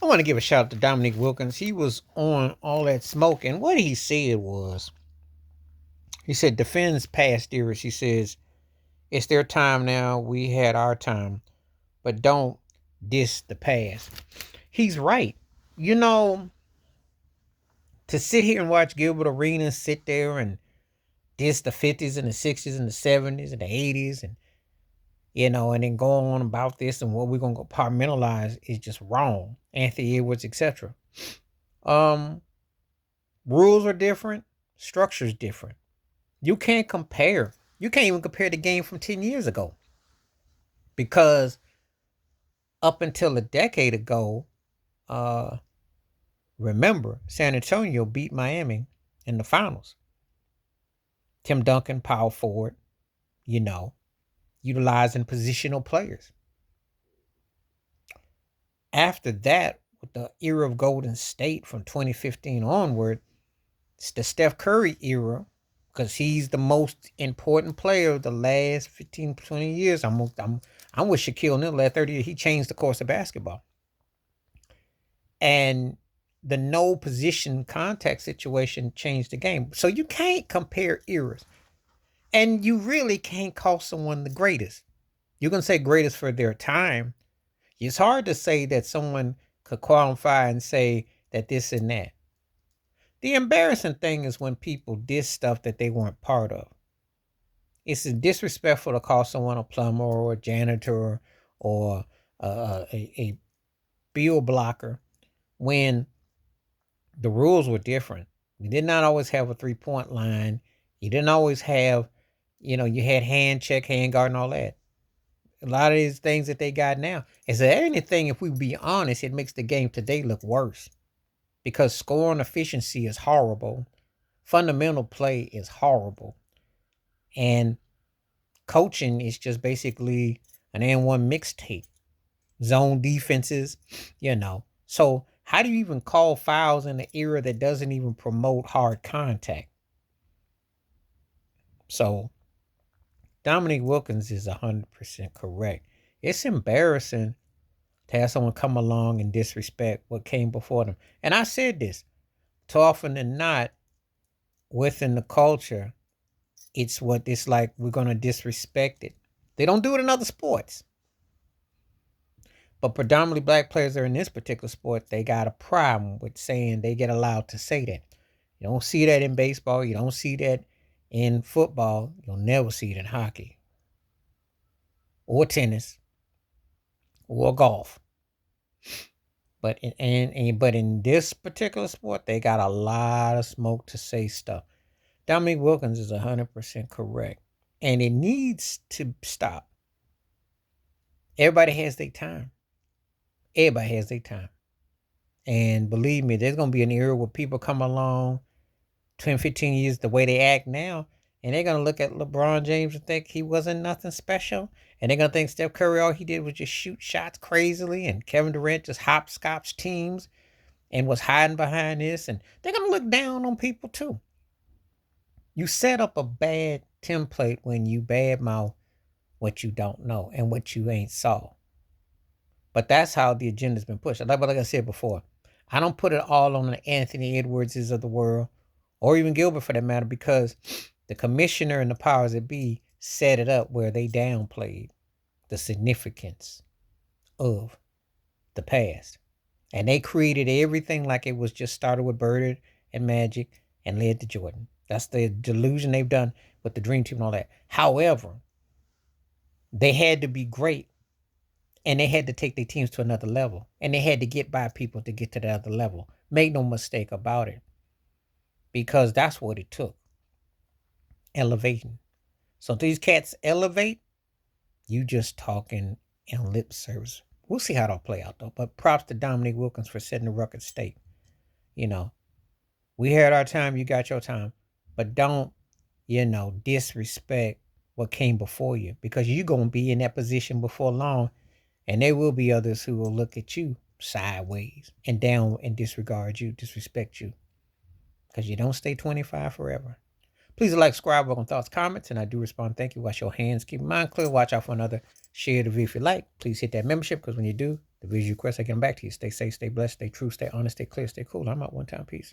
I want to give a shout out to Dominique Wilkins. He was on All That Smoke, and what he said was, he said, defends past eras. He says, it's their time now. We had our time, but don't diss the past. He's right. You know, to sit here and watch Gilbert Arenas sit there and diss the 50s and the 60s and the 70s and the 80s and and then go on about this and what we're gonna compartmentalize is just wrong. Anthony Edwards, etc. Um, rules are different, structure's different. You can't compare. You can't even compare the game from 10 years ago. Because up until a decade ago, uh, remember, San Antonio beat Miami in the finals. Tim Duncan, power forward, utilizing positional players. After that, with the era of Golden State from 2015 onward, it's the Steph Curry era because he's the most important player of the last 15, 20 years. I'm with Shaquille O'Neal. Last 30 years, he changed the course of basketball. And the no position contact situation changed the game. So you can't compare eras. And you really can't call someone the greatest. You can say greatest for their time. It's hard to say that someone could qualify and say that this and that. The embarrassing thing is when people diss stuff that they weren't part of. It's disrespectful to call someone a plumber or a janitor or a bill blocker when the rules were different. You did not always have a 3-point line. You didn't always have, you had hand check, hand guard, and all that. A lot of these things that they got now. Is there anything, if we be honest, it makes the game today look worse. Because scoring efficiency is horrible. Fundamental play is horrible. And coaching is just basically an N1 mixtape. Zone defenses, So how do you even call fouls in an era that doesn't even promote hard contact? So Dominique Wilkins is 100% correct. It's embarrassing to have someone come along and disrespect what came before them. And I said this, too often than not, within the culture, it's like we're going to disrespect it. They don't do it in other sports. But predominantly black players are in this particular sport, they got a problem with saying they get allowed to say that. You don't see that in baseball. You don't see that in football. You'll never see it in hockey or tennis or golf. But in this particular sport, they got a lot of smoke to say stuff. Dominique Wilkins is 100% correct. And it needs to stop. Everybody has their time. Everybody has their time. And believe me, there's going to be an era where people come along 10, 15 years the way they act now, and they're going to look at LeBron James and think he wasn't nothing special. And they're going to think Steph Curry, all he did was just shoot shots crazily, and Kevin Durant just hopscotch teams and was hiding behind this. And they're going to look down on people too. You set up a bad template when you badmouth what you don't know and what you ain't saw. But that's how the agenda's been pushed. Like I said before, I don't put it all on the Anthony Edwardses of the world, or even Gilbert for that matter, because the commissioner and the powers that be set it up where they downplayed the significance of the past. And they created everything like it was just started with Bird and Magic and led to Jordan. That's the delusion they've done with the Dream Team and all that. However, they had to be great, and they had to take their teams to another level, and they had to get by people to get to that other level. Make no mistake about it, because that's what it took. Elevating. So if these cats elevate, you just talking in lip service. We'll see how it'll play out though. But props to Dominique Wilkins for setting the record straight. We had our time, you got your time. But don't, disrespect what came before you, because you're going to be in that position before long, and there will be others who will look at you sideways and down and disregard you, disrespect you, because you don't stay 25 forever. Please like, subscribe, welcome thoughts, comments, and I do respond. Thank you. Wash your hands. Keep your mind clear. Watch out for another. Share the video if you like. Please hit that membership, because when you do, The visual request, I get them back to you. Stay safe, stay blessed, stay true, stay honest, stay clear, stay cool. I'm out. One time. Peace.